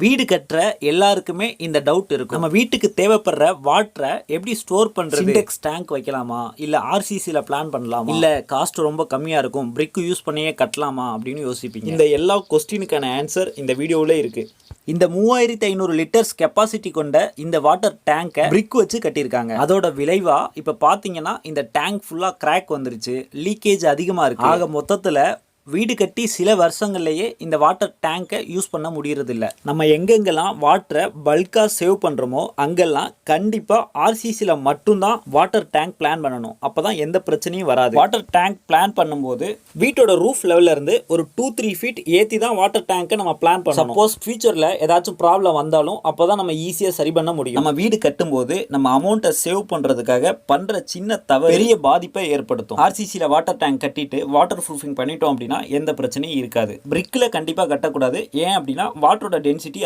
வீடு கட்டுற எல்லாருக்குமே இந்த டவுட் இருக்கும். நம்ம வீட்டுக்கு தேவைப்படுற வாட்டரை எப்படி ஸ்டோர் பண்றது? சின்டெக்ஸ் டேங்க் வைக்கலாமா, இல்ல ஆர்சிசில பிளான் பண்ணலாமா, இல்ல காஸ்ட் ரொம்ப கம்மியா இருக்கும் பிரிக் யூஸ் பண்ணியே கட்டலாமா அப்படின்னு யோசிப்பீங்க. இந்த எல்லா கொஸ்டினுக்கான ஆன்சர் இந்த வீடியோவில் இருக்கு. இந்த 3500 லிட்டர்ஸ் கெப்பாசிட்டி கொண்ட இந்த வாட்டர் டேங்கை பிரிக் வச்சு கட்டியிருக்காங்க. அதோட விளைவா இப்ப பாத்தீங்கன்னா இந்த டேங்க் ஃபுல்லா கிராக் வந்துருச்சு, லீக்கேஜ் அதிகமா இருக்கு. ஆக மொத்தத்துல வீடு கட்டி சில வருஷங்கள்லேயே இந்த வாட்டர் டேங்கை யூஸ் பண்ண முடியறது இல்லை. நம்ம எங்கெங்கெல்லாம் வாட்டரை பல்காக சேவ் பண்ணுறோமோ அங்கெல்லாம் கண்டிப்பாக ஆர்சிசியில் மட்டும்தான் வாட்டர் டேங்க் பிளான் பண்ணணும். அப்போ தான் எந்த பிரச்சனையும் வராது. வாட்டர் டேங்க் பிளான் பண்ணும்போது வீட்டோட ரூஃப் லெவலில் இருந்து ஒரு 2-3 ஃபீட் ஏற்றி தான் வாட்டர் டேங்கை நம்ம பிளான் பண்ணணும். சப்போஸ் ஃபியூச்சரில் ஏதாச்சும் ப்ராப்ளம் வந்தாலும் அப்போ தான் நம்ம ஈஸியாக சரி பண்ண முடியும். நம்ம வீடு கட்டும்போது நம்ம அமௌண்ட்டை சேவ் பண்ணுறதுக்காக பண்ணுற சின்ன தவறு பெரிய பாதிப்பை ஏற்படுத்தும். ஆர்சிசியில் வாட்டர் டேங்க் கட்டிட்டு வாட்டர் ப்ரூஃபிங் பண்ணிட்டோம் அப்படின்னா எந்த பிரச்சனையும் இருக்காது. பிரிக்கில் கண்டிப்பாக கட்டக்கூடாது. ஏன் அப்படின்னா வாட்டரோட டென்சிட்டி